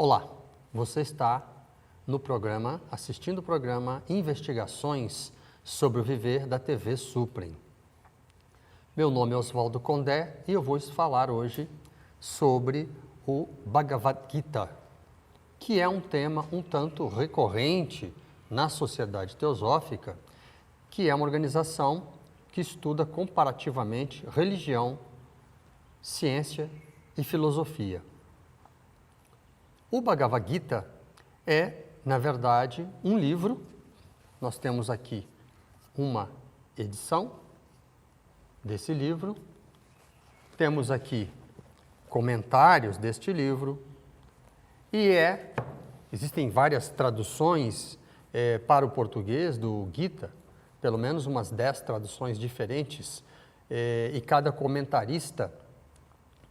Olá, você está no programa, assistindo o programa Investigações sobre o Viver da TV Suprem. Meu nome é Oswaldo Condé e eu vou falar hoje sobre o Bhagavad Gita, que é um tema um tanto recorrente na Sociedade Teosófica, que é uma organização que estuda comparativamente religião, ciência e filosofia. O Bhagavad Gita é, na verdade, um livro. Nós temos aqui uma edição desse livro, temos aqui comentários deste livro e existem várias traduções para o português do Gita, pelo menos umas 10 traduções diferentes, e cada comentarista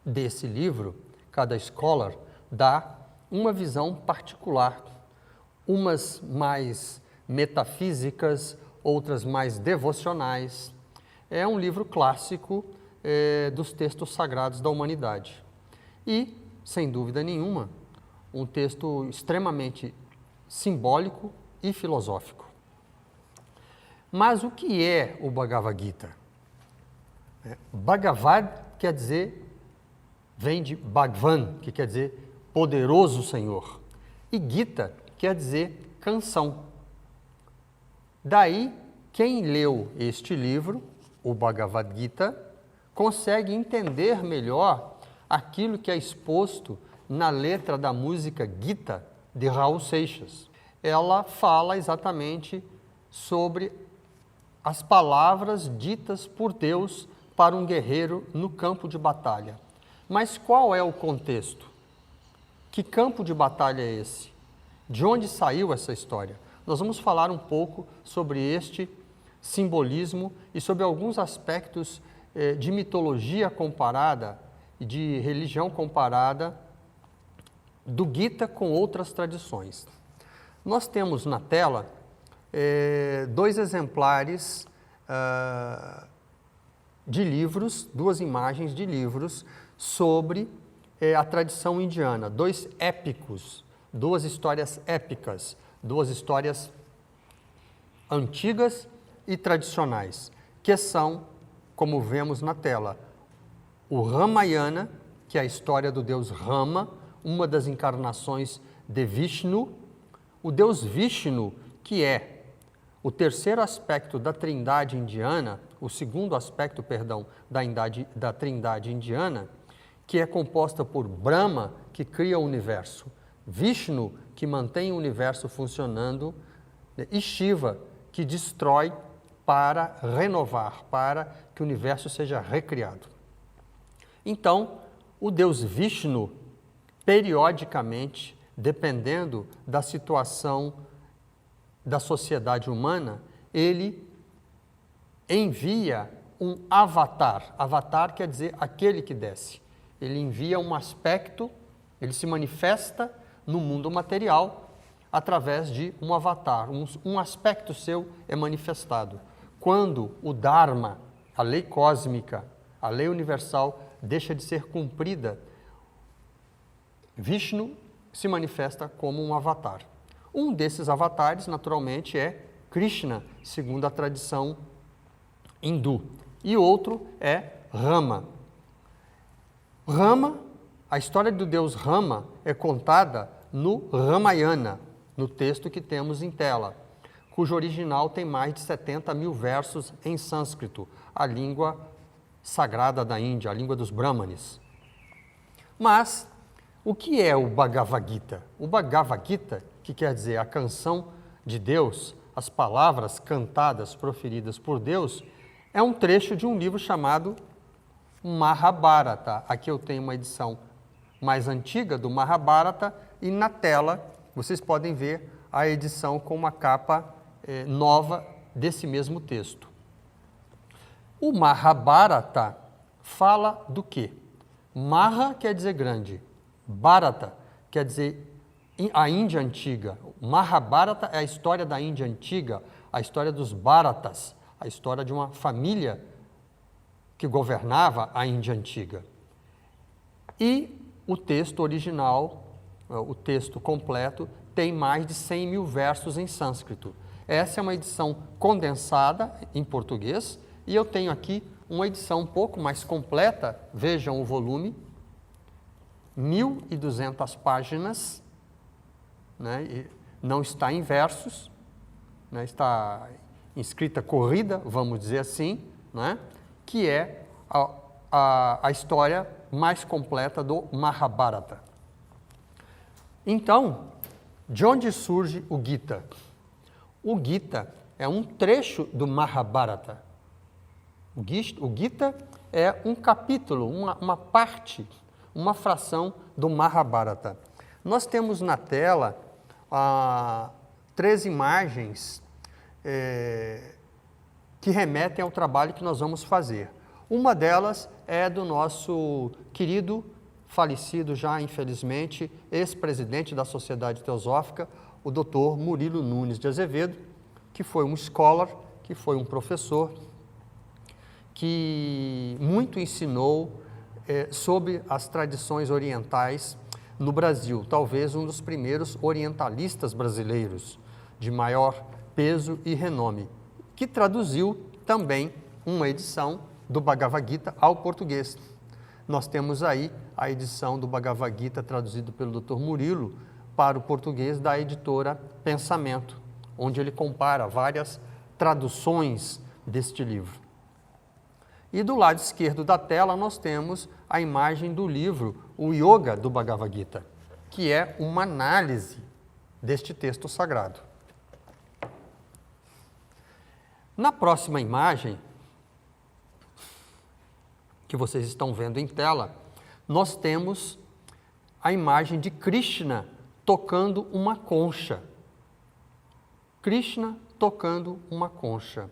desse livro, cada scholar, dá uma visão particular, umas mais metafísicas, outras mais devocionais. É um livro clássico dos textos sagrados da humanidade. E, sem dúvida nenhuma, um texto extremamente simbólico e filosófico. Mas o que é o Bhagavad Gita? Bhagavad quer dizer, vem de Bhagwan, que quer dizer poderoso Senhor. E Gita quer dizer canção. Daí, quem leu este livro, o Bhagavad Gita, consegue entender melhor aquilo que é exposto na letra da música Gita, de Raul Seixas. Ela fala exatamente sobre as palavras ditas por Deus para um guerreiro no campo de batalha. Mas qual é o contexto? Que campo de batalha é esse? De onde saiu essa história? Nós vamos falar um pouco sobre este simbolismo e sobre alguns aspectos de mitologia comparada e de religião comparada do Gita com outras tradições. Nós temos na tela 2 exemplares de livros, 2 imagens de livros sobre a tradição indiana, 2 épicos, 2 histórias épicas, 2 histórias antigas e tradicionais, que são, como vemos na tela, o Ramayana, que é a história do deus Rama, uma das encarnações de Vishnu, o deus Vishnu, que é o terceiro aspecto da trindade indiana, o segundo aspecto, perdão, da trindade indiana, que é composta por Brahma, que cria o universo, Vishnu, que mantém o universo funcionando, e Shiva, que destrói para renovar, para que o universo seja recriado. Então, o deus Vishnu, periodicamente, dependendo da situação da sociedade humana, ele envia um avatar. Avatar quer dizer aquele que desce. Ele envia um aspecto, ele se manifesta no mundo material através de um avatar, um aspecto seu é manifestado. Quando o Dharma, a lei cósmica, a lei universal, deixa de ser cumprida, Vishnu se manifesta como um avatar. Um desses avatares, naturalmente, é Krishna, segundo a tradição hindu, e outro é Rama. Rama, a história do deus Rama é contada no Ramayana, no texto que temos em tela, cujo original tem mais de 70 mil versos em sânscrito, a língua sagrada da Índia, a língua dos Brahmanes. Mas, o que é o Bhagavad Gita? O Bhagavad Gita, que quer dizer a canção de Deus, as palavras cantadas, proferidas por Deus, é um trecho de um livro chamado Mahabharata. Aqui eu tenho uma edição mais antiga do Mahabharata e na tela vocês podem ver a edição com uma capa nova desse mesmo texto. O Mahabharata fala do quê? Maha quer dizer grande, Bharata quer dizer a Índia antiga. Mahabharata é a história da Índia antiga, a história dos Bharatas, a história de uma família que governava a Índia antiga. E o texto original o texto completo, tem mais de 100 mil versos em sânscrito. Essa é uma edição condensada em português e eu tenho aqui uma edição um pouco mais completa, vejam o volume, 1.200 páginas, né, e não está em versos, né, está em escrita corrida, vamos dizer assim, né, que é a história mais completa do Mahabharata. Então, de onde surge o Gita? O Gita é um trecho do Mahabharata. O Gita é um capítulo, uma parte, uma fração do Mahabharata. Nós temos na tela 3 imagens que remetem ao trabalho que nós vamos fazer. Uma delas é do nosso querido, falecido já, infelizmente, ex-presidente da Sociedade Teosófica, o Dr. Murilo Nunes de Azevedo, que foi um scholar, que foi um professor, que muito ensinou sobre as tradições orientais no Brasil, talvez um dos primeiros orientalistas brasileiros de maior peso e renome, que traduziu também uma edição do Bhagavad Gita ao português. Nós temos aí a edição do Bhagavad Gita traduzido pelo Dr. Murilo para o português da editora Pensamento, onde ele compara várias traduções deste livro. E do lado esquerdo da tela nós temos a imagem do livro O Yoga do Bhagavad Gita, que é uma análise deste texto sagrado. Na próxima imagem, que vocês estão vendo em tela, nós temos a imagem de Krishna tocando uma concha. Krishna tocando uma concha.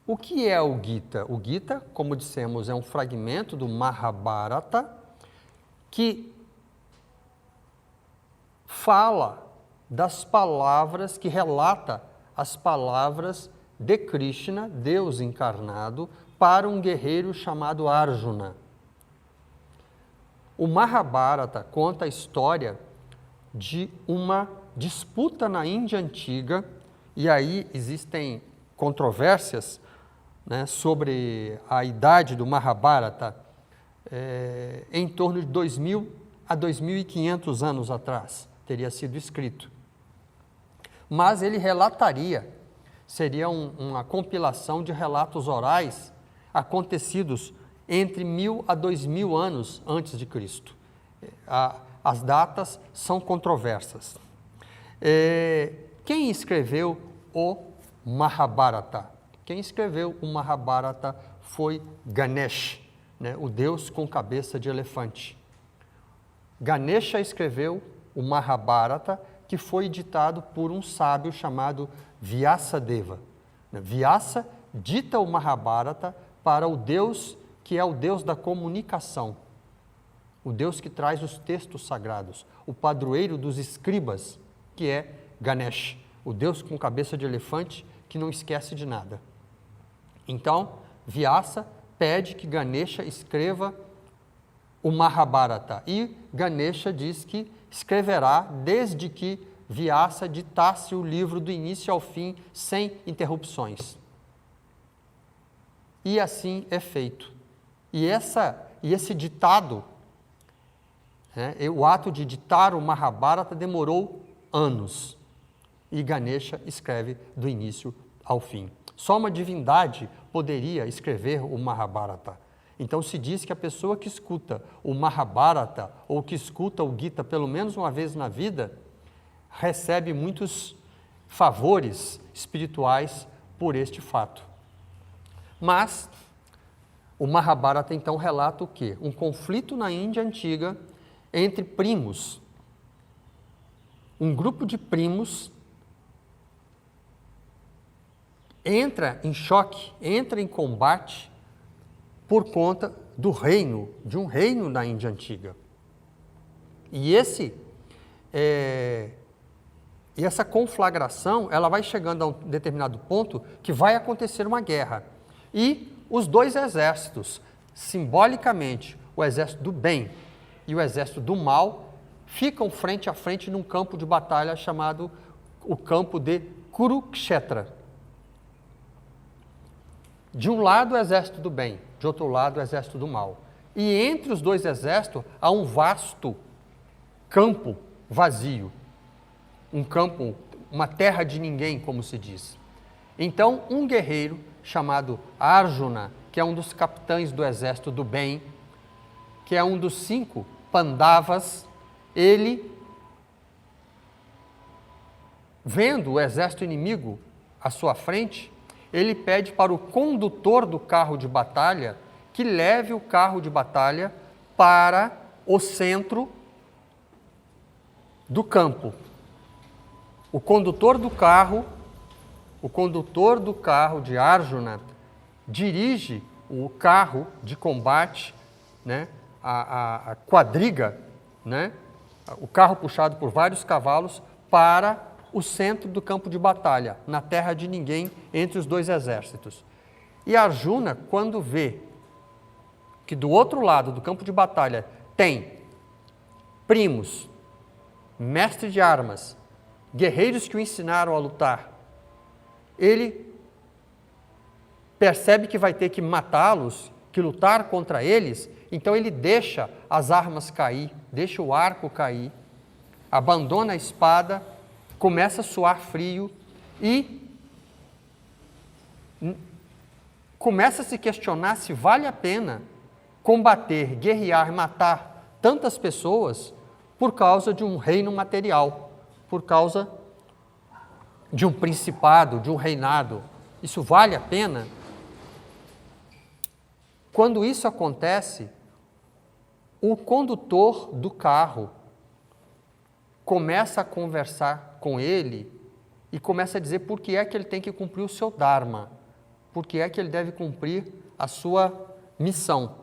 O que é o Gita? O Gita, como dissemos, é um fragmento do Mahabharata que fala das palavras, que relata as palavras de Krishna, Deus encarnado, para um guerreiro chamado Arjuna. O Mahabharata conta a história de uma disputa na Índia antiga, e aí existem controvérsias, né, sobre a idade do Mahabharata, em torno de 2.000 a 2.500 anos atrás, teria sido escrito. Mas ele relataria, seria uma compilação de relatos orais acontecidos entre 1.000 a 2.000 anos antes de Cristo. As datas são controversas. Quem escreveu o Mahabharata? Quem escreveu o Mahabharata foi Ganesh, né, o deus com cabeça de elefante. Ganesha escreveu o Mahabharata, que foi ditado por um sábio chamado Vyasadeva. Vyasa dita o Mahabharata para o Deus que é o Deus da comunicação, o Deus que traz os textos sagrados, o padroeiro dos escribas, que é Ganesh, o Deus com cabeça de elefante que não esquece de nada. Então, Vyasa pede que Ganesha escreva o Mahabharata e Ganesha diz que escreverá desde que Vyasa ditasse o livro do início ao fim, sem interrupções. E assim é feito. E esse ditado, né, o ato de ditar o Mahabharata demorou anos. E Ganesha escreve do início ao fim. Só uma divindade poderia escrever o Mahabharata. Então se diz que a pessoa que escuta o Mahabharata ou que escuta o Gita pelo menos uma vez na vida, recebe muitos favores espirituais por este fato. Mas o Mahabharata então relata o quê? Um conflito na Índia antiga entre primos. Um grupo de primos entra em choque, entra em combate por conta do reino, de um reino da Índia antiga. E essa conflagração, ela vai chegando a um determinado ponto que vai acontecer uma guerra. E os dois exércitos, simbolicamente, o exército do bem e o exército do mal, ficam frente a frente num campo de batalha chamado o campo de Kurukshetra. De um lado o exército do bem, de outro lado o exército do mal. E entre os dois exércitos há um vasto campo vazio, um campo, uma terra de ninguém, como se diz. Então, um guerreiro chamado Arjuna, que é um dos capitães do exército do bem, que é um dos 5 Pandavas, ele, vendo o exército inimigo à sua frente, ele pede para o condutor do carro de batalha que leve o carro de batalha para o centro do campo. O condutor do carro de Arjuna dirige o carro de combate, né, a quadriga, né, o carro puxado por vários cavalos, para o centro do campo de batalha, na terra de ninguém, entre os dois exércitos. E Arjuna, quando vê que do outro lado do campo de batalha tem primos, mestres de armas, guerreiros que o ensinaram a lutar, ele percebe que vai ter que matá-los, que lutar contra eles, então ele deixa as armas cair, deixa o arco cair, abandona a espada, começa a suar frio e começa a se questionar se vale a pena combater, guerrear, matar tantas pessoas por causa de um reino material, por causa de um principado, de um reinado. Isso vale a pena? Quando isso acontece, o condutor do carro começa a conversar com ele e começa a dizer por que é que ele tem que cumprir o seu dharma, por que é que ele deve cumprir a sua missão.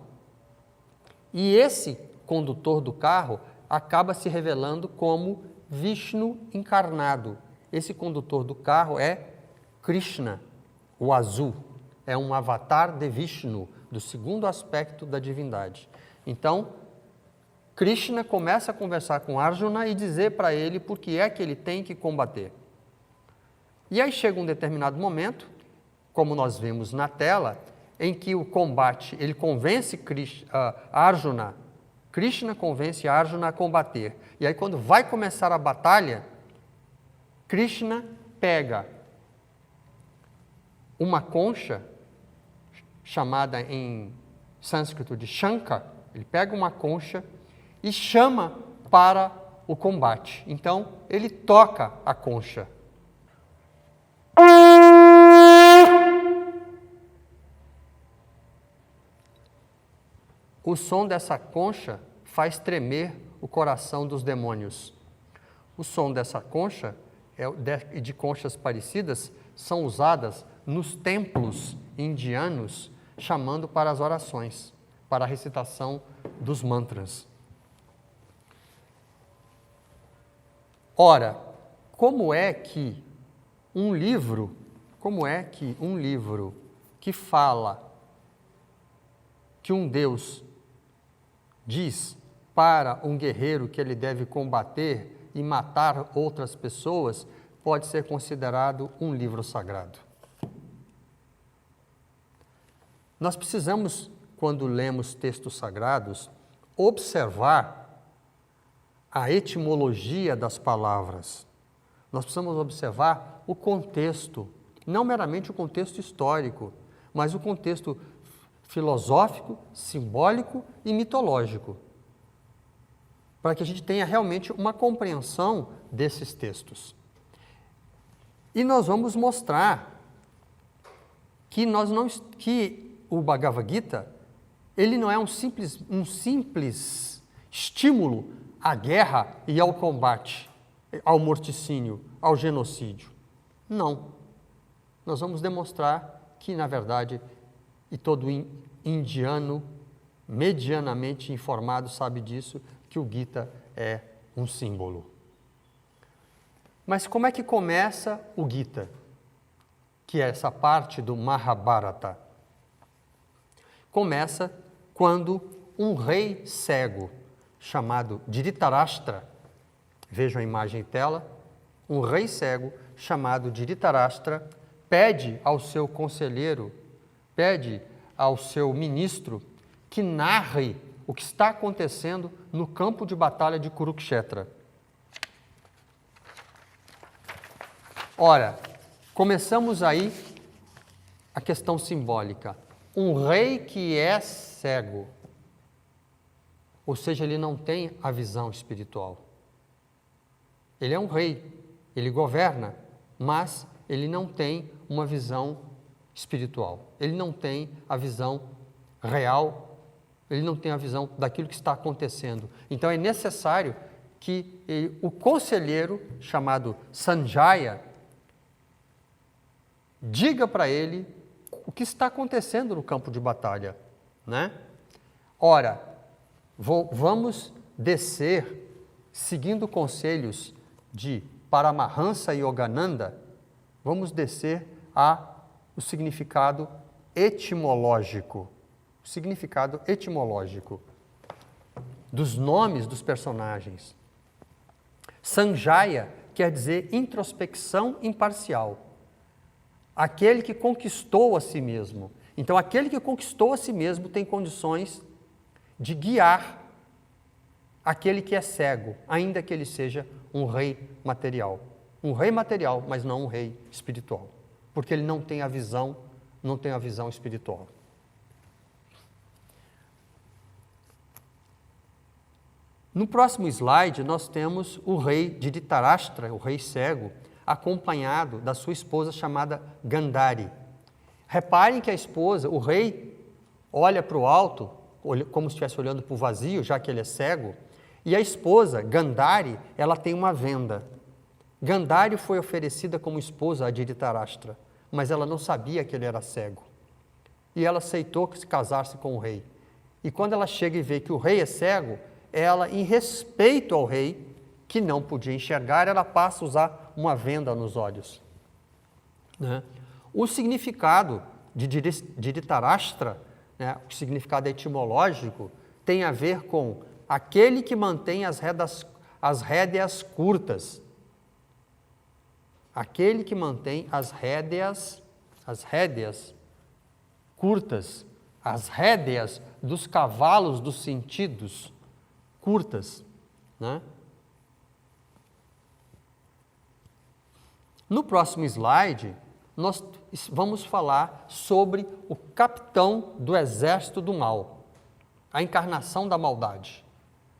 E esse condutor do carro acaba se revelando como Vishnu encarnado. Esse condutor do carro é Krishna, o azul, é um avatar de Vishnu, do segundo aspecto da divindade. Então, Krishna começa a conversar com Arjuna e dizer para ele por que é que ele tem que combater. E aí chega um determinado momento, como nós vemos na tela, em que o combate, ele convence Arjuna, Krishna convence Arjuna a combater. E aí quando vai começar a batalha, Krishna pega uma concha, chamada em sânscrito de Shankha, ele pega uma concha e chama para o combate. Então, ele toca a concha. O som dessa concha faz tremer o coração dos demônios. O som dessa concha e de conchas parecidas são usadas nos templos indianos, chamando para as orações, para a recitação dos mantras. Ora, como é que um livro que fala que um Deus diz para um guerreiro que ele deve combater e matar outras pessoas, pode ser considerado um livro sagrado? Nós precisamos, quando lemos textos sagrados, observar a etimologia das palavras. Nós precisamos observar o contexto, não meramente o contexto histórico, mas o contexto filosófico, simbólico e mitológico, para que a gente tenha realmente uma compreensão desses textos. E nós vamos mostrar que o Bhagavad Gita, ele não é um simples estímulo à guerra e ao combate, ao morticínio, ao genocídio. Não. Nós vamos demonstrar que, na verdade, e todo indiano medianamente informado sabe disso, que o Gita é um símbolo. Mas como é que começa o Gita, que é essa parte do Mahabharata? Começa quando um rei cego, chamado Dhritarashtra, Vejam a imagem em tela. Um rei cego chamado Dhritarashtra pede ao seu conselheiro, pede ao seu ministro que narre o que está acontecendo no campo de batalha de Kurukshetra. Ora, começamos aí a questão simbólica. Um rei que é cego, ou seja, ele não tem a visão espiritual. Ele é um rei, ele governa, mas ele não tem uma visão espiritual. Ele não tem a visão real, ele não tem a visão daquilo que está acontecendo. Então é necessário que o conselheiro, chamado Sanjaya, diga para ele o que está acontecendo no campo de batalha, né? Ora, vamos descer, seguindo conselhos de Paramahansa Yogananda, vamos descer o significado etimológico, dos nomes dos personagens. Sanjaya quer dizer introspecção imparcial. Aquele que conquistou a si mesmo. Então, aquele que conquistou a si mesmo tem condições de guiar aquele que é cego, ainda que ele seja um rei material. Um rei material, mas não um rei espiritual. Porque ele não tem a visão espiritual. No próximo slide, nós temos o rei Dhritarashtra, o rei cego, acompanhado da sua esposa chamada Gandhari. Reparem que a esposa, o rei, olha para o alto, como se estivesse olhando para o vazio, já que ele é cego, e a esposa, Gandhari, ela tem uma venda. Gandhari foi oferecida como esposa a Dhritarashtra, mas ela não sabia que ele era cego. E ela aceitou se casasse com o rei. E quando ela chega e vê que o rei é cego, ela, em respeito ao rei, que não podia enxergar, ela passa a usar uma venda nos olhos. Né? O significado de Dhritarashtra, né, o significado etimológico, tem a ver com aquele que mantém as rédeas curtas. Aquele que mantém as rédeas curtas, as rédeas dos cavalos dos sentidos curtas, né? No próximo slide, nós vamos falar sobre o capitão do exército do mal, a encarnação da maldade,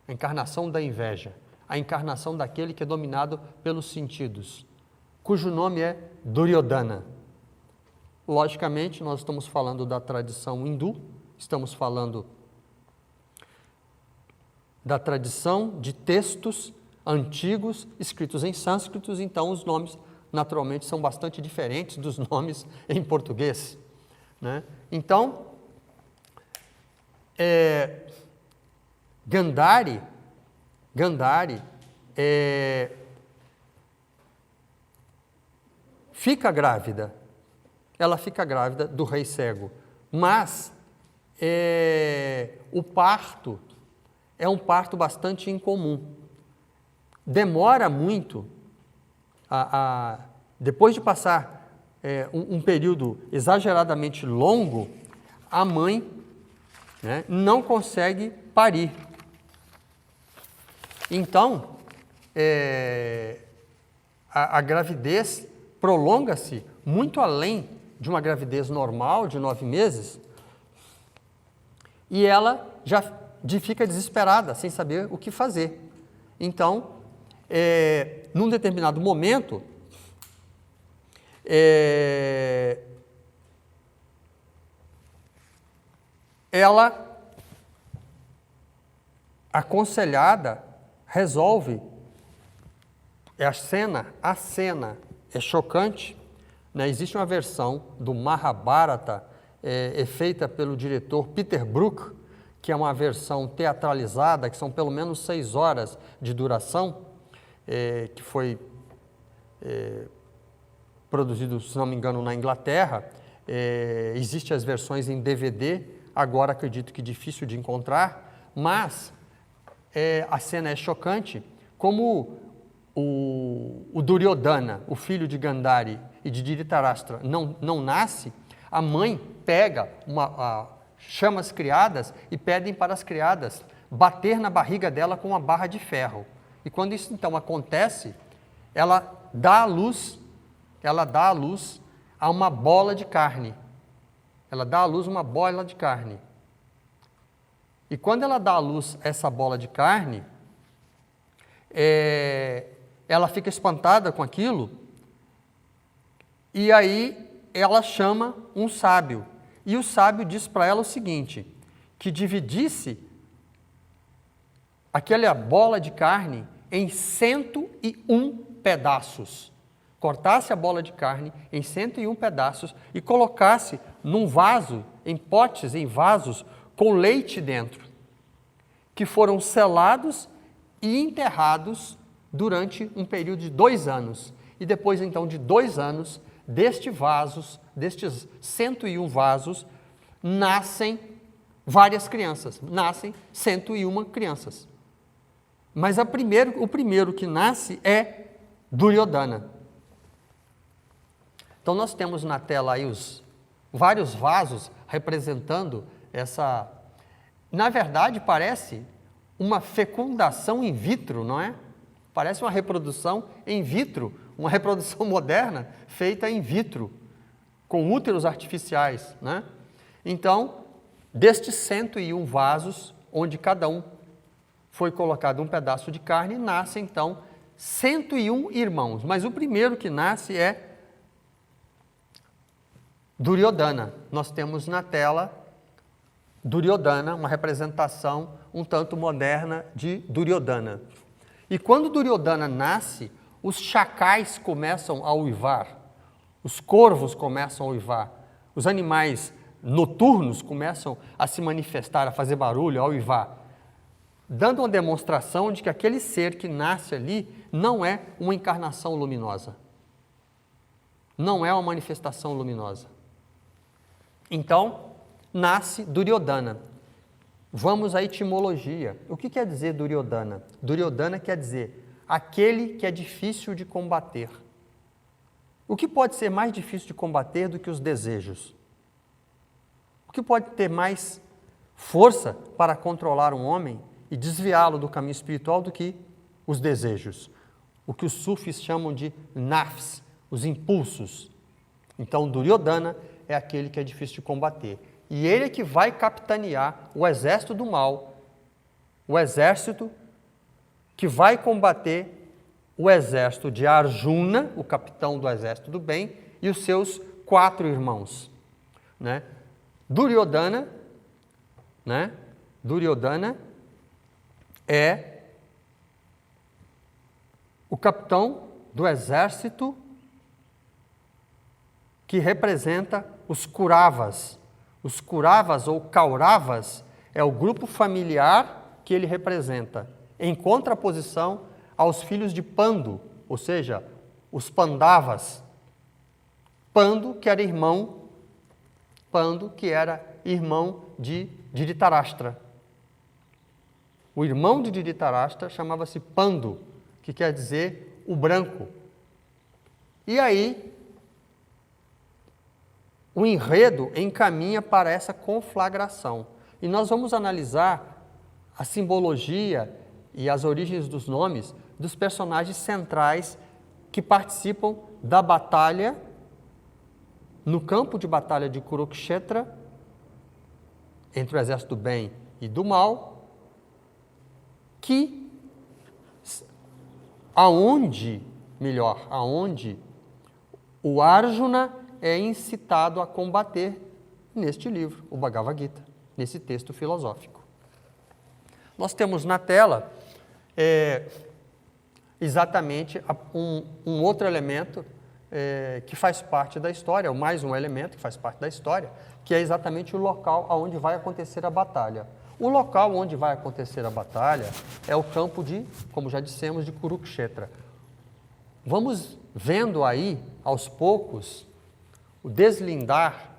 a encarnação da inveja, a encarnação daquele que é dominado pelos sentidos, cujo nome é Duryodhana. Logicamente, nós estamos falando da tradição hindu, estamos falando da tradição de textos antigos escritos em sânscrito, então os nomes naturalmente são bastante diferentes dos nomes em português, né? Então, Gandhari fica grávida, ela fica grávida do rei cego, mas o parto é um parto bastante incomum. Demora muito, depois de passar um período exageradamente longo, a mãe, né, não consegue parir. Então, a gravidez prolonga-se muito além de uma gravidez normal de 9 meses, e ela já fica desesperada, sem saber o que fazer. Então, num determinado momento, ela, aconselhada, resolve, a cena é chocante, né? Existe uma versão do Mahabharata, feita pelo diretor Peter Brook, que é uma versão teatralizada, que são pelo menos 6 horas de duração, que foi produzido, se não me engano, na Inglaterra. Existem as versões em DVD, agora acredito que difícil de encontrar, mas a cena é chocante, como o Duryodhana, o filho de Gandhari e de Dhritarashtra, não nasce, a mãe pega, chama as criadas e pedem para as criadas bater na barriga dela com uma barra de ferro. E quando isso então acontece, ela dá à luz a uma bola de carne. Ela dá à luz uma bola de carne. E quando ela dá à luz essa bola de carne, ela fica espantada com aquilo, e aí ela chama um sábio. E o sábio diz para ela o seguinte, que dividisse aquela bola de carne em 101 pedaços. Cortasse a bola de carne em 101 pedaços e colocasse num vaso, em potes, em vasos, com leite dentro, que foram selados e enterrados durante um período de 2 anos. E depois, então, de 2 anos, destes 101 vasos, nascem várias crianças, nascem 101 crianças. Mas o primeiro que nasce é Duryodhana. Então nós temos na tela aí os vários vasos representando essa... Na verdade parece uma fecundação in vitro, não é? Parece uma reprodução in vitro, uma reprodução moderna feita in vitro, com úteros artificiais, né? Então, destes 101 vasos, onde cada um foi colocado um pedaço de carne, nasce então 101 irmãos. Mas o primeiro que nasce é Duryodhana. Nós temos na tela Duryodhana, uma representação um tanto moderna de Duryodhana. E quando Duryodhana nasce, os chacais começam a uivar, os corvos começam a uivar, os animais noturnos começam a se manifestar, a fazer barulho, a uivar, dando uma demonstração de que aquele ser que nasce ali não é uma encarnação luminosa, não é uma manifestação luminosa. Então, nasce Duryodhana. Vamos à etimologia. O que quer dizer Duryodhana? Duryodhana quer dizer aquele que é difícil de combater. O que pode ser mais difícil de combater do que os desejos? O que pode ter mais força para controlar um homem e desviá-lo do caminho espiritual do que os desejos? O que os sufis chamam de nafs, os impulsos. Então, Duryodhana é aquele que é difícil de combater. E ele é que vai capitanear o exército do mal, o exército que vai combater o exército de Arjuna, o capitão do exército do bem, e os seus 4 irmãos. Né? Duryodhana é o capitão do exército que representa os Kauravas. Os Kauravas ou Kauravas é o grupo familiar que ele representa, em contraposição aos filhos de Pandu, ou seja, os Pandavas. Pandu, que era irmão de Dhritarashtra. O irmão de Dhritarashtra chamava-se Pandu, que quer dizer o branco. E aí, o enredo encaminha para essa conflagração. E nós vamos analisar a simbologia e as origens dos nomes dos personagens centrais que participam da batalha, no campo de batalha de Kurukshetra, entre o exército do bem e do mal, aonde o Arjuna é incitado a combater neste livro, o Bhagavad Gita, nesse texto filosófico. Nós temos na tela exatamente um outro elemento que faz parte da história, ou mais um elemento que faz parte da história, que é exatamente o local onde vai acontecer a batalha. O local onde vai acontecer a batalha é o campo de, como já dissemos, de Kurukshetra. Vamos vendo aí, aos poucos, o deslindar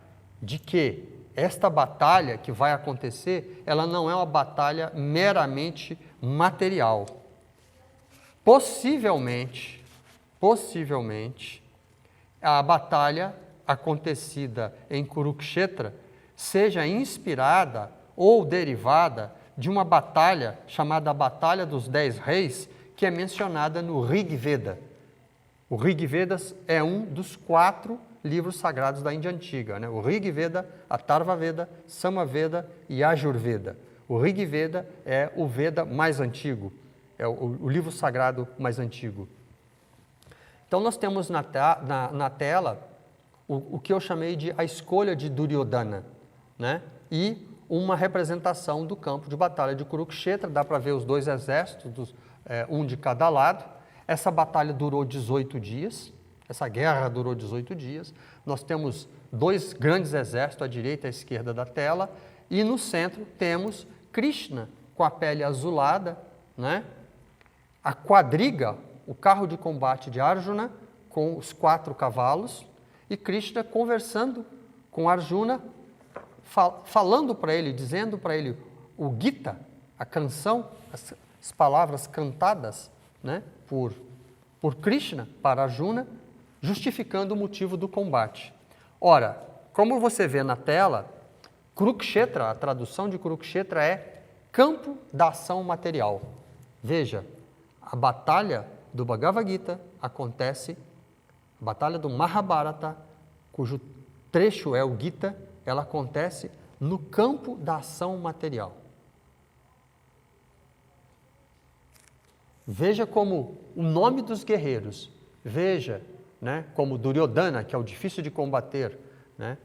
de que esta batalha que vai acontecer, ela não é uma batalha meramente material. possivelmente, a batalha acontecida em Kurukshetra seja inspirada ou derivada de uma batalha chamada Batalha dos 10 Reis, que é mencionada no Rig Veda. O Rig Veda é um dos 4 livros sagrados da Índia Antiga, né? O Rig Veda, Atharva Veda, Sama Veda e Ajurveda. O Rig Veda é o Veda mais antigo, é o livro sagrado mais antigo. Então nós temos na tela o que eu chamei de a escolha de Duryodhana, né? E uma representação do campo de batalha de Kurukshetra, dá para ver os 2 exércitos, um de cada lado. Essa batalha durou 18 dias, essa guerra durou 18 dias. Nós temos 2 grandes exércitos, à direita e à esquerda da tela, e no centro temos Krishna com a pele azulada, né? A quadriga, o carro de combate de Arjuna, com os 4 cavalos, e Krishna conversando com Arjuna, falando para ele, dizendo para ele o Gita, a canção, as palavras cantadas, né, por Krishna para Arjuna, justificando o motivo do combate. Ora, como você vê na tela, Kurukshetra, a tradução de Kurukshetra é campo da ação material. Veja, a batalha do Bhagavad Gita acontece, a batalha do Mahabharata, cujo trecho é o Gita, ela acontece no campo da ação material. Veja como o nome dos guerreiros, veja, né, como Duryodhana, que é o difícil de combater, né,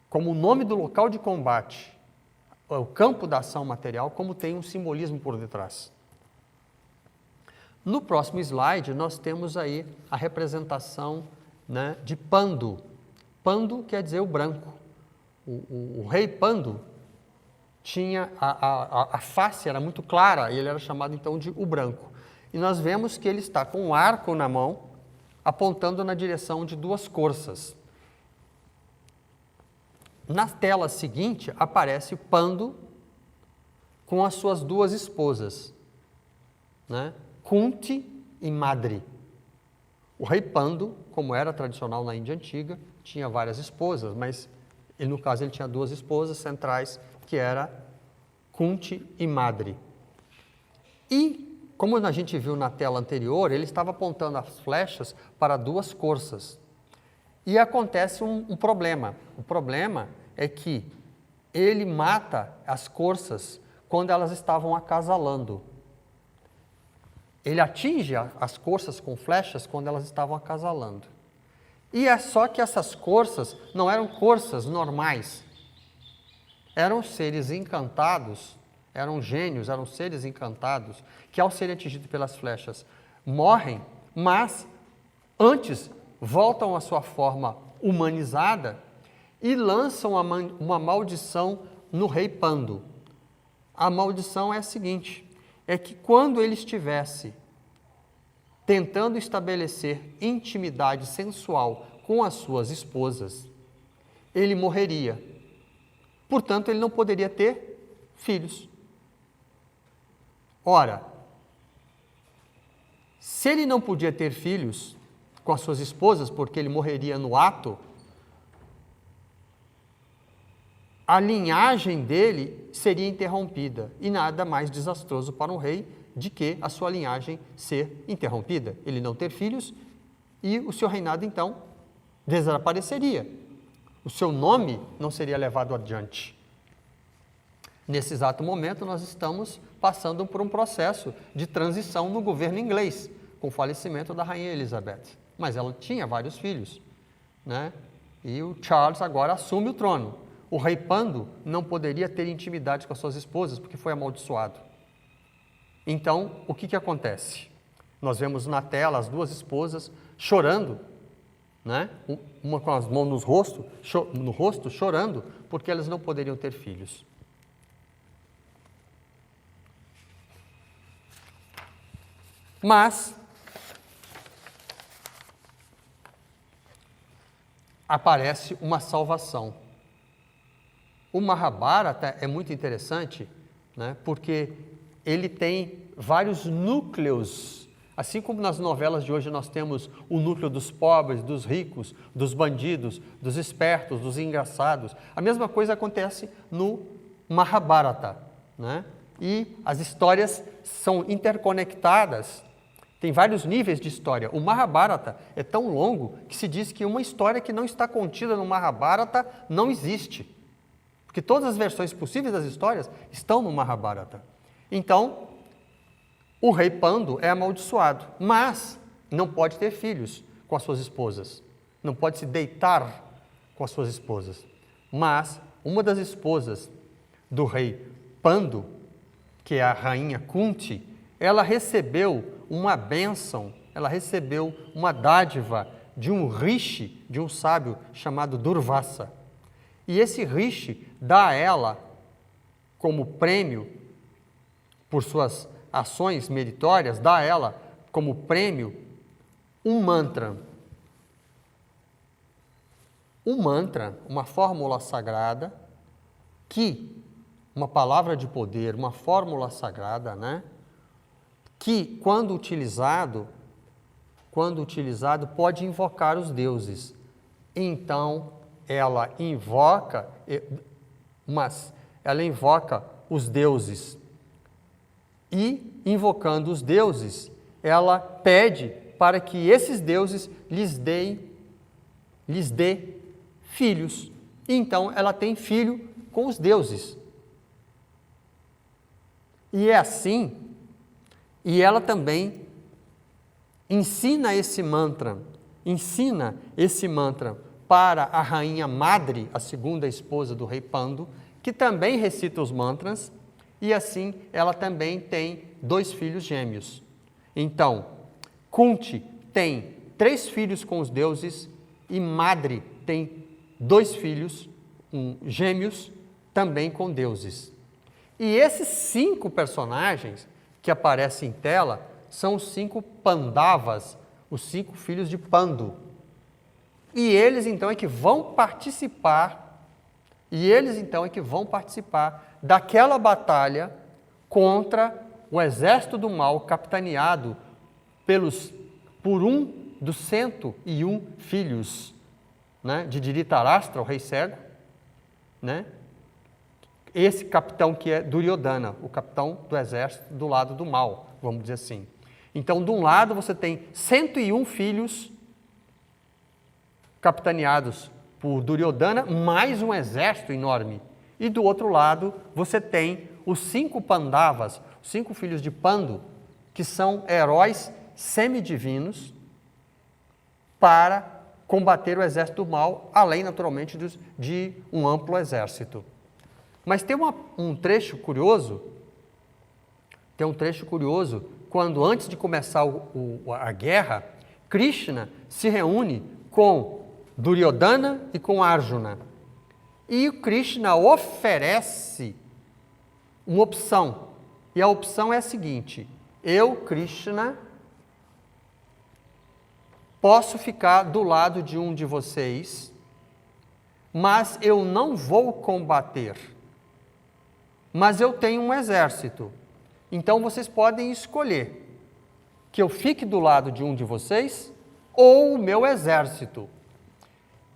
como o nome do local de combate, o campo da ação material, como tem um simbolismo por detrás. No próximo slide, nós temos aí a representação, né, de Pandu. Pandu quer dizer o branco. O rei Pandu tinha a face era muito clara, e ele era chamado então de o branco. E nós vemos que ele está com um arco na mão, apontando na direção de 2 corças. Na tela seguinte aparece Pandu com as suas 2 esposas, né? Kunti e Madri. O rei Pandu, como era tradicional na Índia Antiga, tinha várias esposas, mas no caso ele tinha 2 esposas centrais, que era Kunti e Madri. E, como a gente viu na tela anterior, ele estava apontando as flechas para 2 corças. E acontece um problema. O problema é que ele mata as corças quando elas estavam acasalando. Ele atinge as corças com flechas quando elas estavam acasalando. E é só que essas corças não eram corças normais. Eram seres encantados, eram gênios, eram seres encantados, que ao serem atingidos pelas flechas morrem, mas antes voltam à sua forma humanizada e lançam uma maldição no rei Pandu. A maldição é a seguinte, é que quando ele estivesse tentando estabelecer intimidade sensual com as suas esposas, ele morreria. Portanto, ele não poderia ter filhos. Ora, se ele não podia ter filhos com as suas esposas, porque ele morreria no ato, a linhagem dele seria interrompida, e nada mais desastroso para um rei de que a sua linhagem ser interrompida, ele não ter filhos e o seu reinado então desapareceria. O seu nome não seria levado adiante. Nesse exato momento nós estamos passando por um processo de transição no governo inglês, com o falecimento da rainha Elizabeth. Mas ela tinha vários filhos, né? E o Charles agora assume o trono. O rei Pandu não poderia ter intimidade com as suas esposas porque foi amaldiçoado. Então, o que acontece? Nós vemos na tela as 2 esposas chorando, né? Uma com as mãos no rosto, chorando, porque elas não poderiam ter filhos. Mas aparece uma salvação. O Mahabharata é muito interessante, né, porque ele tem vários núcleos Assim como nas novelas de hoje nós temos o núcleo dos pobres, dos ricos, dos bandidos, dos espertos, dos engraçados, a mesma coisa acontece no Mahabharata, né? E as histórias são interconectadas, tem vários níveis de história. O Mahabharata é tão longo que se diz que uma história que não está contida no Mahabharata não existe, porque todas as versões possíveis das histórias estão no Mahabharata. Então, o rei Pandu é amaldiçoado, mas não pode ter filhos com as suas esposas, não pode se deitar com as suas esposas. Mas uma das esposas do rei Pandu, que é a rainha Kunti, ela recebeu uma bênção, ela recebeu uma dádiva de um rishi, de um sábio chamado Durvasa. E esse rishi dá a ela, como prêmio por suas ações meritórias, dá a ela como prêmio um mantra. Um mantra, uma fórmula sagrada, uma palavra de poder, uma fórmula sagrada, né? Que quando utilizado pode invocar os deuses. Então, ela invoca os deuses. E, invocando os deuses, ela pede para que esses deuses lhes dê filhos. Então, ela tem filho com os deuses. E é assim, e ela também ensina esse mantra para a rainha Madri, a segunda esposa do rei Pandu, que também recita os mantras, e assim ela também tem 2 filhos gêmeos. Então, Kunti tem 3 filhos com os deuses e Madri tem 2 filhos gêmeos também com deuses. E esses 5 personagens que aparecem em tela são os 5 Pandavas, os 5 filhos de Pandu. E eles então é que vão participar daquela batalha contra o exército do mal capitaneado por um dos 101 filhos, né, de Dhritarashtra, o rei cego, né? Esse capitão que é Duryodhana, o capitão do exército do lado do mal, vamos dizer assim. Então, de um lado você tem 101 filhos capitaneados por Duryodhana, mais um exército enorme. E do outro lado você tem os 5 Pandavas, os 5 filhos de Pandu, que são heróis semidivinos para combater o exército do mal, além naturalmente de um amplo exército. Mas tem um trecho curioso, quando antes de começar a guerra, Krishna se reúne com Duryodhana e com Arjuna. E o Krishna oferece uma opção, e a opção é a seguinte: eu, Krishna, posso ficar do lado de um de vocês, mas eu não vou combater. Mas eu tenho um exército, então vocês podem escolher que eu fique do lado de um de vocês ou o meu exército.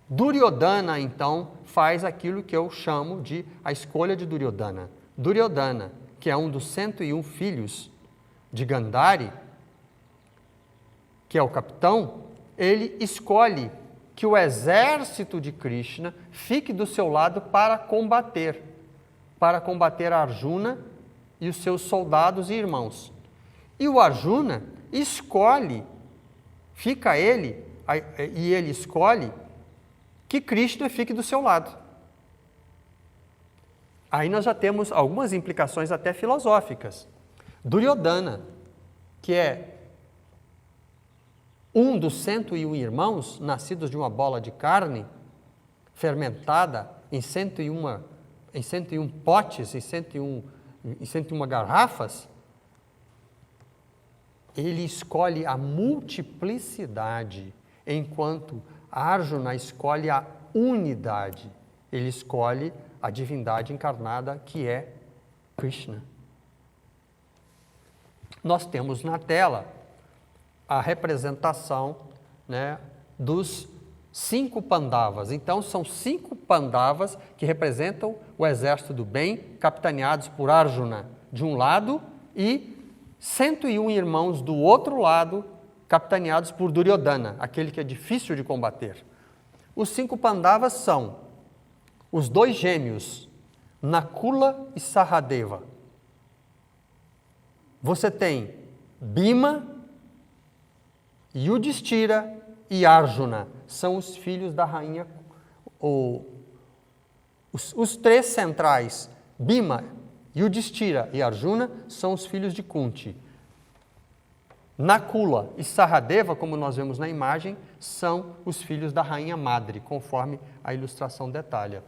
Duryodhana, então, faz aquilo que eu chamo de a escolha de Duryodhana. Duryodhana, que é um dos 101 filhos de Gandhari, que é o capitão, ele escolhe que o exército de Krishna fique do seu lado para combater Arjuna e os seus soldados e irmãos. E o Arjuna escolhe, ele escolhe que Krishna fique do seu lado. Aí nós já temos algumas implicações até filosóficas. Duryodhana, que é um dos 101 irmãos, nascidos de uma bola de carne, fermentada em 101 potes, em 101 garrafas, ele escolhe a multiplicidade, enquanto Arjuna escolhe a unidade. Ele escolhe a divindade encarnada, que é Krishna. Nós temos na tela a representação, né, dos 5 Pandavas. Então, são 5 Pandavas que representam o exército do bem, capitaneados por Arjuna de um lado e 101 irmãos do outro lado, capitaneados por Duryodhana, aquele que é difícil de combater. Os 5 Pandavas são os 2 gêmeos, Nakula e Sahadeva. Você tem Bhima, Yudhishthira e Arjuna, são os filhos da rainha, os 3 centrais, Bhima, Yudhishthira e Arjuna, são os filhos de Kunti. Nakula e Sahadeva, como nós vemos na imagem, são os filhos da rainha madre, conforme a ilustração detalha.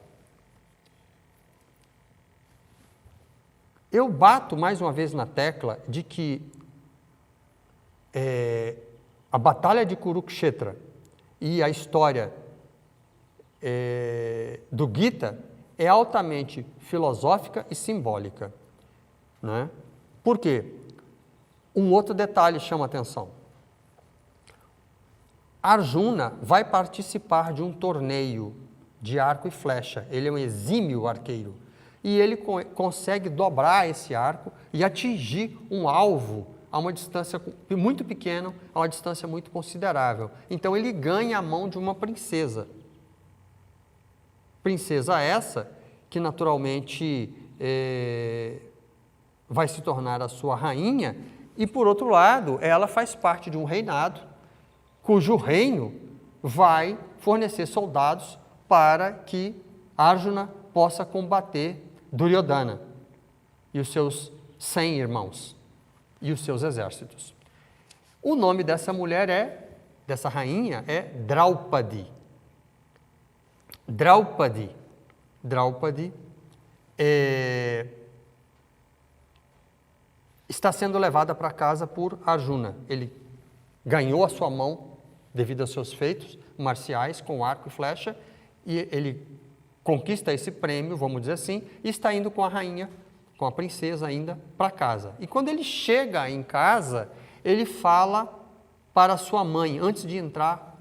Eu bato mais uma vez na tecla de que a batalha de Kurukshetra e a história do Gita é altamente filosófica e simbólica, né? Por quê? Um outro detalhe chama a atenção. Arjuna vai participar de um torneio de arco e flecha. Ele é um exímio arqueiro. E ele consegue dobrar esse arco e atingir um alvo a uma distância muito pequena, a uma distância muito considerável. Então ele ganha a mão de uma princesa. Princesa essa que naturalmente vai se tornar a sua rainha, e por outro lado, ela faz parte de um reinado cujo reino vai fornecer soldados para que Arjuna possa combater Duryodhana e os seus 100 irmãos e os seus exércitos. O nome dessa mulher dessa rainha é Draupadi. Draupadi está sendo levada para casa por Arjuna. Ele ganhou a sua mão devido aos seus feitos marciais com arco e flecha, e ele conquista esse prêmio, vamos dizer assim, e está indo com a rainha, com a princesa ainda, para casa. E quando ele chega em casa, ele fala para sua mãe, antes de entrar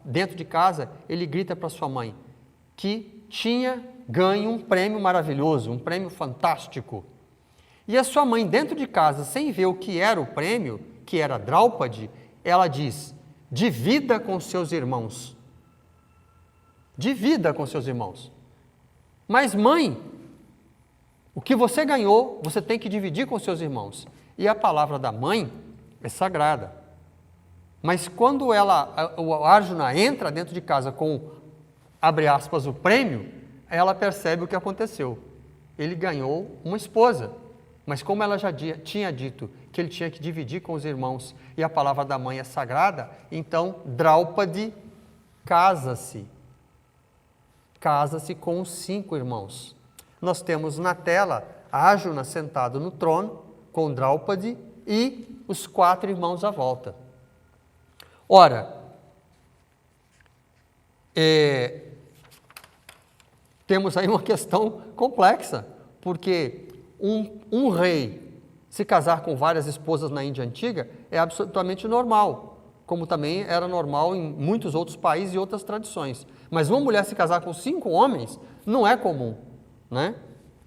dentro de casa, ele grita para sua mãe que tinha ganho um prêmio maravilhoso, um prêmio fantástico. E a sua mãe, dentro de casa, sem ver o que era o prêmio, que era Draupadi, ela diz: divida com seus irmãos. Divida com seus irmãos. Mas, mãe, o que você ganhou, você tem que dividir com seus irmãos. E a palavra da mãe é sagrada. Mas quando o Arjuna entra dentro de casa com, abre aspas, o prêmio, ela percebe o que aconteceu. Ele ganhou uma esposa. Mas como ela já tinha dito que ele tinha que dividir com os irmãos e a palavra da mãe é sagrada, então Draupadi casa-se com os 5 irmãos. Nós temos na tela Arjuna sentado no trono com Draupadi e os 4 irmãos à volta. Ora, temos aí uma questão complexa, porque um rei se casar com várias esposas na Índia Antiga é absolutamente normal, como também era normal em muitos outros países e outras tradições. Mas uma mulher se casar com 5 homens não é comum, né?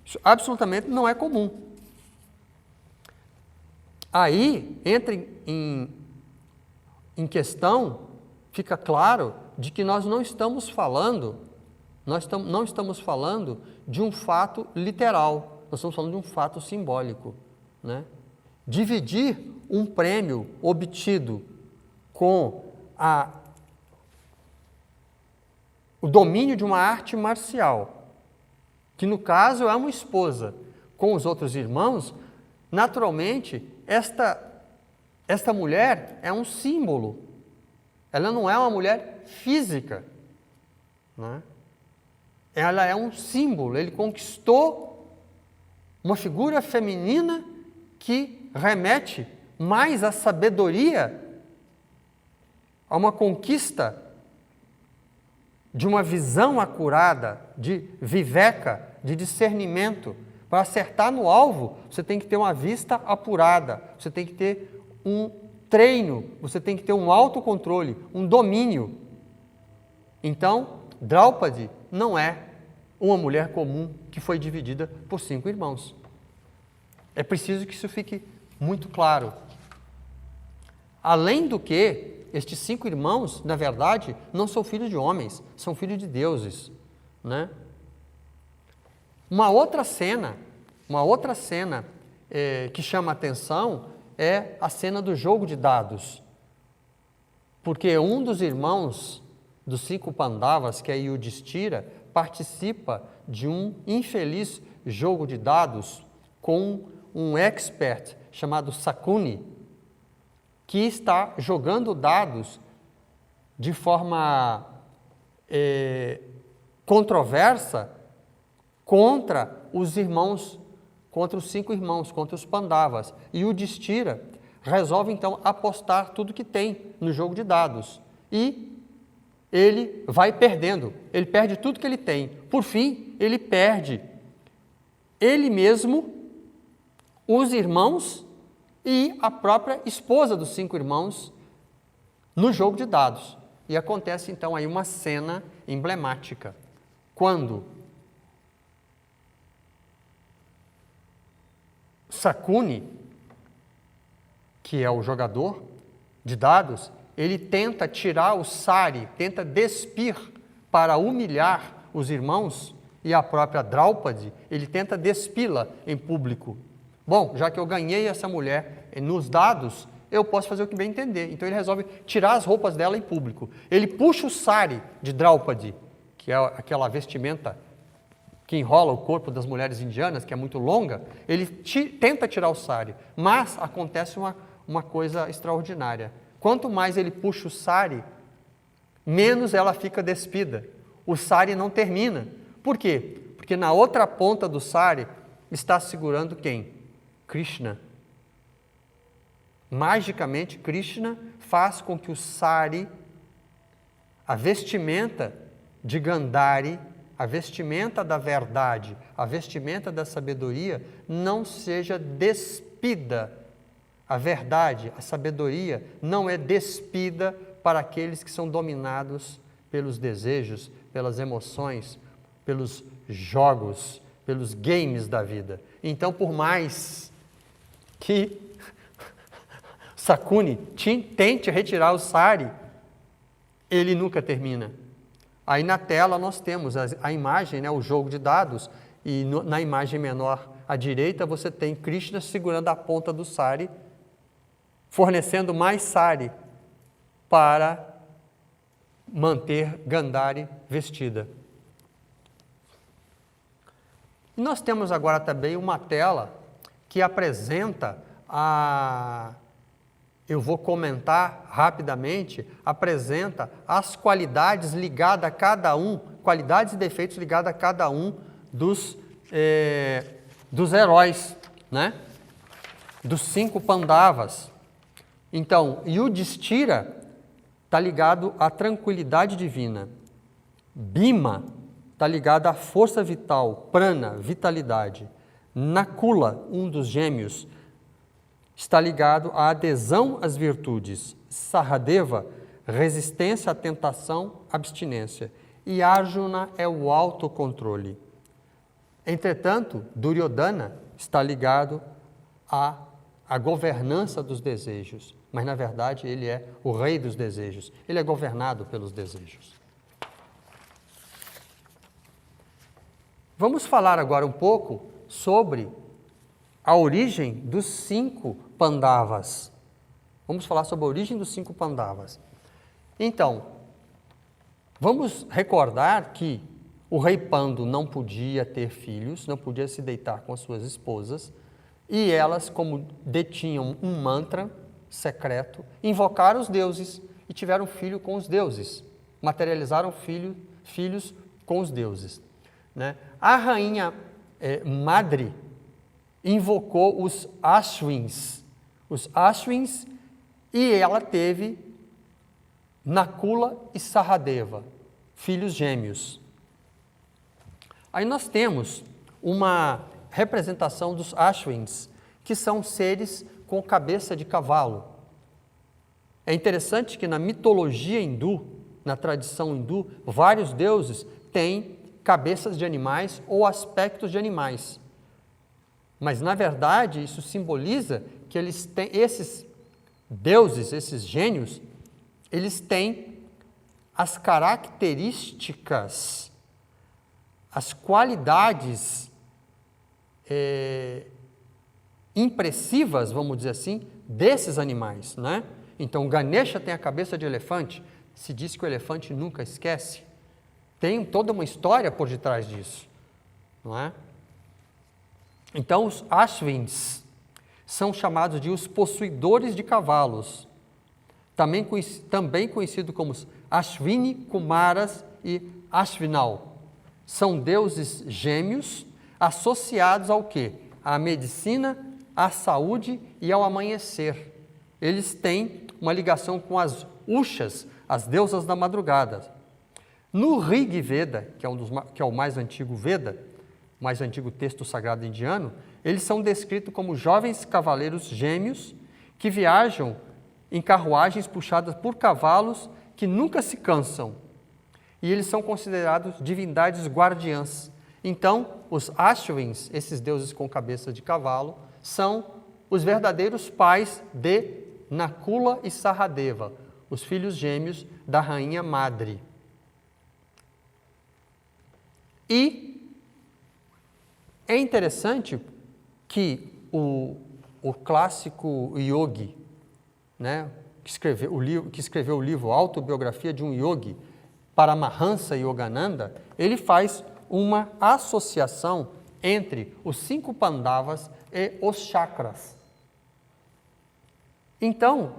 Isso absolutamente não é comum. Aí entra em questão, fica claro de que nós não estamos falando de um fato literal, nós estamos falando de um fato simbólico, né? Dividir um prêmio obtido com o domínio de uma arte marcial, que no caso é uma esposa, com os outros irmãos, naturalmente, esta mulher é um símbolo. Ela não é uma mulher física, né? Ela é um símbolo. Ele conquistou uma figura feminina que remete mais à sabedoria, a uma conquista de uma visão acurada, de viveka, de discernimento. Para acertar no alvo, você tem que ter uma vista apurada, você tem que ter treino, você tem que ter um autocontrole, um domínio. Então, Draupadi não é uma mulher comum que foi dividida por 5 irmãos. É preciso que isso fique muito claro. Além do que, estes 5 irmãos, na verdade, não são filhos de homens, são filhos de deuses, né? Uma outra cena que chama a atenção é a cena do jogo de dados. Porque um dos irmãos dos 5 Pandavas, que é Yudhishthira, participa de um infeliz jogo de dados com um expert chamado Sakuni, que está jogando dados de forma controversa contra os 5 irmãos, contra os Pandavas. E o Yudhishthira resolve então apostar tudo que tem no jogo de dados. E ele vai perdendo, ele perde tudo que ele tem. Por fim, ele perde ele mesmo, os irmãos e a própria esposa dos 5 irmãos no jogo de dados. E acontece então aí uma cena emblemática, quando Sakuni, que é o jogador de dados, ele tenta tirar o sari, tenta despir para humilhar os irmãos, e a própria Draupadi, ele tenta despi-la em público. Bom, já que eu ganhei essa mulher nos dados, eu posso fazer o que bem entender. Então ele resolve tirar as roupas dela em público. Ele puxa o sari de Draupadi, que é aquela vestimenta que enrola o corpo das mulheres indianas, que é muito longa. Ele tenta tirar o sari, mas acontece uma coisa extraordinária. Quanto mais ele puxa o sari, menos ela fica despida. O sari não termina. Por quê? Porque na outra ponta do sari está segurando quem? Krishna. Magicamente, Krishna faz com que o sari, a vestimenta de Gandhari, a vestimenta da verdade, a vestimenta da sabedoria, não seja despida. A verdade, a sabedoria, não é despida para aqueles que são dominados pelos desejos, pelas emoções, pelos jogos, pelos games da vida. Então, por mais que Sakuni tente retirar o sari, ele nunca termina. Aí na tela nós temos a imagem, né, o jogo de dados, e na imagem menor à direita você tem Krishna segurando a ponta do sari, fornecendo mais sari para manter Gandhari vestida. E nós temos agora também uma tela que apresenta eu vou comentar rapidamente, apresenta as qualidades ligadas a cada um, qualidades e defeitos ligados a cada um dos heróis, né? Dos 5 Pandavas. Então, Yudhishthira está ligado à tranquilidade divina. Bhima está ligado à força vital, prana, vitalidade. Nakula, um dos gêmeos, está ligado à adesão às virtudes. Sahadeva, resistência à tentação, abstinência. E Arjuna é o autocontrole. Entretanto, Duryodhana está ligado à governança dos desejos. Mas, na verdade, ele é o rei dos desejos. Ele é governado pelos desejos. Vamos falar agora um pouco sobre a origem dos 5 Pandavas. Vamos falar sobre a origem dos 5 Pandavas. Então, vamos recordar que o rei Pandu não podia ter filhos, não podia se deitar com as suas esposas, e elas, como detinham um mantra secreto, invocaram os deuses e tiveram filho com os deuses, materializaram filhos com os deuses, né? A rainha Madri invocou os Ashwins, e ela teve Nakula e Sahadeva, filhos gêmeos. Aí nós temos uma representação dos Ashwins, que são seres com cabeça de cavalo. É interessante que na mitologia hindu, na tradição hindu, vários deuses têm cabeças de animais ou aspectos de animais. Mas, na verdade, isso simboliza que eles têm, esses deuses, esses gênios, eles têm as características, as qualidades impressivas, vamos dizer assim, desses animais, né? Então, Ganesha tem a cabeça de elefante, se diz que o elefante nunca esquece. Tem toda uma história por detrás disso, não é? Então, os Ashvins são chamados de os possuidores de cavalos, também conhecido como os Ashvini, Kumaras e Ashvinal. São deuses gêmeos associados ao quê? À medicina, à saúde e ao amanhecer. Eles têm uma ligação com as Ushas, as deusas da madrugada. No Rig Veda, que é o mais antigo Veda, o mais antigo texto sagrado indiano, eles são descritos como jovens cavaleiros gêmeos que viajam em carruagens puxadas por cavalos que nunca se cansam. E eles são considerados divindades guardiãs. Então, os Ashvins, esses deuses com cabeça de cavalo, são os verdadeiros pais de Nakula e Sahadeva, os filhos gêmeos da rainha Madri. E é interessante que o clássico yogi, né, que escreveu o livro Autobiografia de um Yogi, Paramahansa Yogananda, ele faz uma associação entre os 5 Pandavas e os chakras. Então,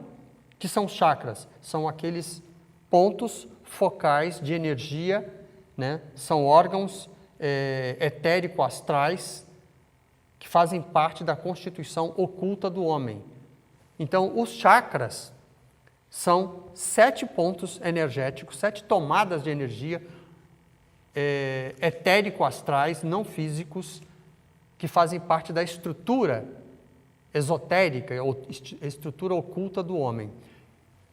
que são chakras? São aqueles pontos focais de energia, né? São órgãos etérico-astrais que fazem parte da constituição oculta do homem. Então, os chakras são 7 pontos energéticos, 7 tomadas de energia etérico-astrais, não físicos, que fazem parte da estrutura esotérica, ou estrutura oculta do homem.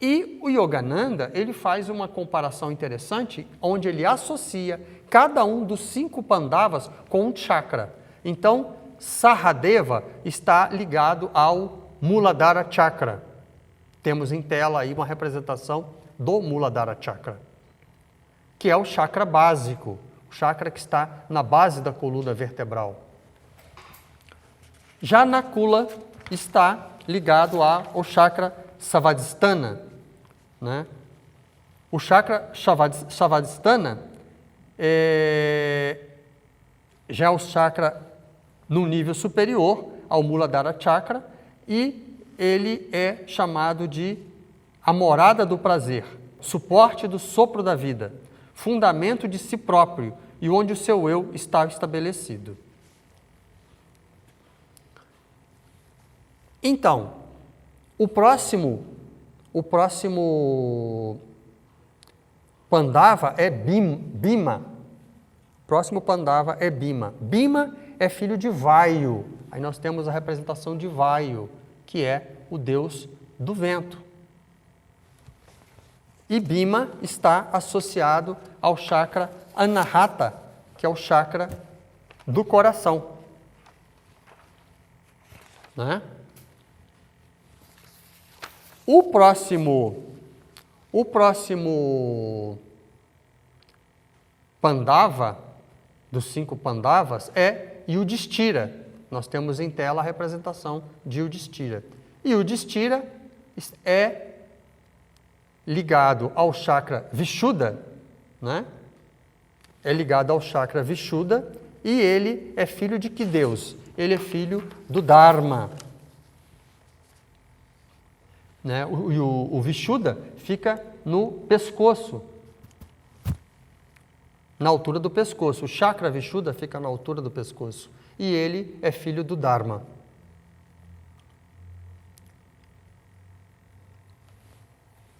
E o Yogananda, ele faz uma comparação interessante, onde ele associa cada um dos 5 Pandavas com um chakra. Então, Sahadeva está ligado ao Muladhara Chakra. Temos em tela aí uma representação do Muladhara Chakra, que é o chakra básico, o chakra que está na base da coluna vertebral. Já Nakula está ligado ao chakra Savadhisthana, né? O chakra Savadhisthana já é o chakra no nível superior ao Muladhara Chakra e ele é chamado de a morada do prazer, suporte do sopro da vida, fundamento de si próprio e onde o seu eu está estabelecido. Então, o próximo Pandava é Bhima. O próximo Pandava é Bhima. Bhima é filho de Vayu. Aí nós temos a representação de Vayu, que é o deus do vento. E Bhima está associado ao chakra Anahata, que é o chakra do coração. Né? O próximo Pandava, dos 5 Pandavas, é Yudhishthira. Nós temos em tela a representação de Yudhishthira. E Yudhishthira é ligado ao chakra Vishuddha, né? É ligado ao chakra Vishuddha e ele é filho de que Deus? Ele é filho do Dharma. Né? O Vishuddha fica no pescoço, na altura do pescoço. O chakra Vishuddha fica na altura do pescoço. E ele é filho do Dharma.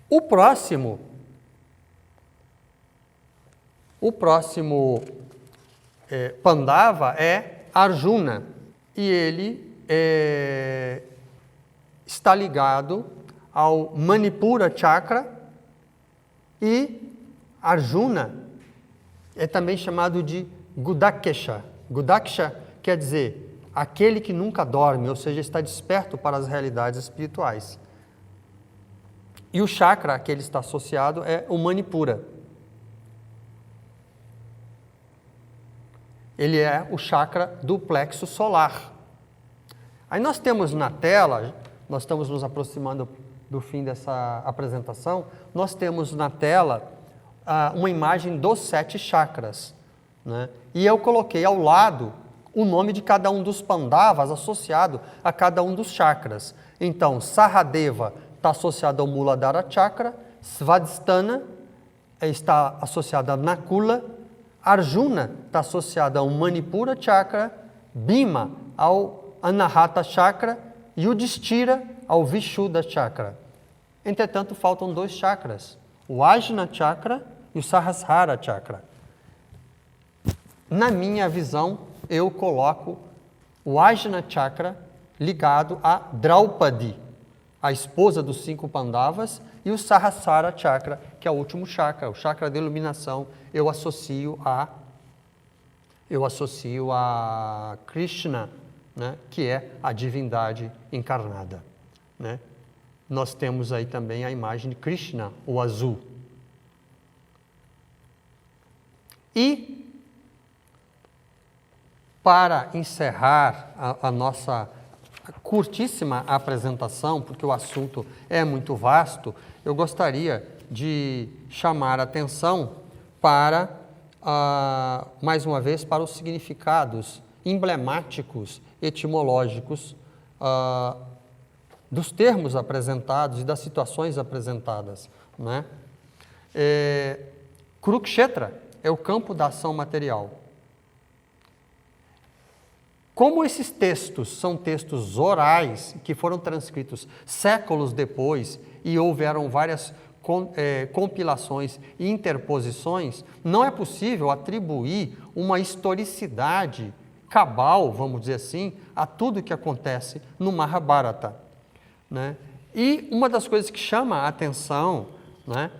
O próximo Pandava é Arjuna. E ele está ligado ao Manipura Chakra, e Arjuna é também chamado de Gudaksha. Gudaksha quer dizer aquele que nunca dorme, ou seja, está desperto para as realidades espirituais. E o chakra a que ele está associado é o Manipura. Ele é o chakra do plexo solar. Aí nós temos na tela, nós estamos nos aproximando do fim dessa apresentação, nós temos na tela uma imagem dos 7 chakras, né? E eu coloquei ao lado o nome de cada um dos Pandavas associado a cada um dos chakras. Então, Sahadeva está associado ao Muladhara Chakra, Svadhisthana está associado a Nakula, Arjuna está associado ao Manipura Chakra, Bhima ao Anahata Chakra e Yudhishthira ao Vishuddha Chakra. Entretanto, faltam 2 chakras, o Ajna Chakra e o Sahasrara Chakra. Na minha visão, eu coloco o Ajna Chakra ligado a Draupadi, a esposa dos 5 Pandavas, e o Sahasrara Chakra, que é o último chakra, o chakra de iluminação, eu associo a Krishna, né, que é a divindade encarnada, né? Nós temos aí também a imagem de Krishna, o azul. E, para encerrar a nossa curtíssima apresentação, porque o assunto é muito vasto, eu gostaria de chamar a atenção para, mais uma vez, para os significados emblemáticos, etimológicos, dos termos apresentados e das situações apresentadas, né? Kurukshetra é o campo da ação material. Como esses textos são textos orais, que foram transcritos séculos depois e houveram várias compilações e interposições, não é possível atribuir uma historicidade cabal, vamos dizer assim, a tudo que acontece no Mahabharata, né? E uma das coisas que chama a atenção, né?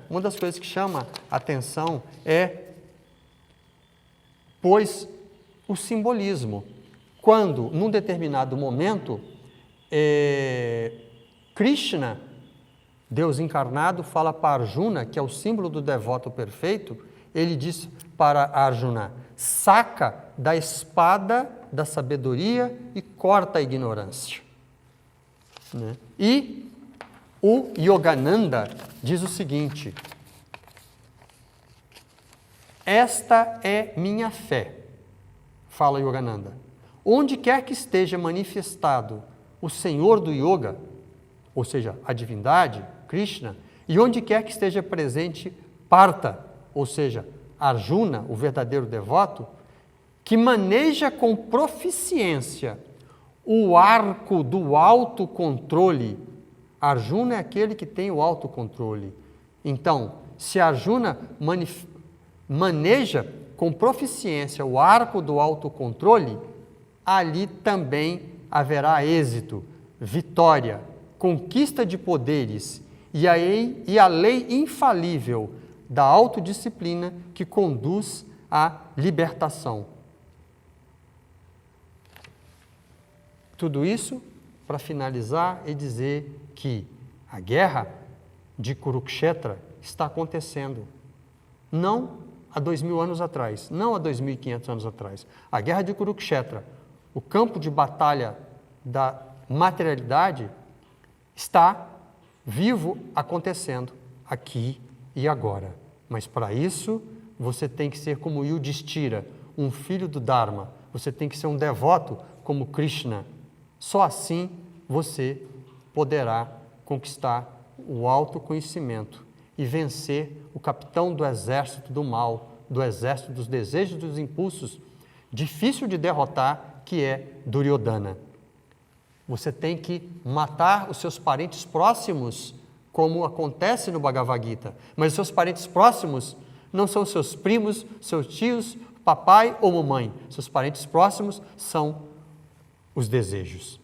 Pois, o simbolismo. Quando, num determinado momento, Krishna, Deus encarnado, fala para Arjuna, que é o símbolo do devoto perfeito, ele diz para Arjuna: saca da espada da sabedoria e corta a ignorância, né? E o Yogananda diz o seguinte: esta é minha fé, fala Yogananda. Onde quer que esteja manifestado o Senhor do Yoga, ou seja, a divindade, Krishna, e onde quer que esteja presente Partha, ou seja, Arjuna, o verdadeiro devoto, que maneja com proficiência o arco do autocontrole. Arjuna é aquele que tem o autocontrole. Então, se Arjuna maneja com proficiência o arco do autocontrole, ali também haverá êxito, vitória, conquista de poderes e a lei infalível da autodisciplina que conduz à libertação. Tudo isso para finalizar e dizer que a guerra de Kurukshetra está acontecendo, não há 2000 anos atrás, não há 2500 anos atrás. A guerra de Kurukshetra, o campo de batalha da materialidade, está vivo acontecendo aqui e agora. Mas para isso, você tem que ser como Yudhishthira, um filho do Dharma. Você tem que ser um devoto como Krishna. Só assim você poderá conquistar o autoconhecimento e vencer o capitão do exército do mal, do exército dos desejos e dos impulsos, difícil de derrotar, que é Duryodhana. Você tem que matar os seus parentes próximos, como acontece no Bhagavad Gita. Mas os seus parentes próximos não são seus primos, seus tios, papai ou mamãe. Seus parentes próximos são os desejos.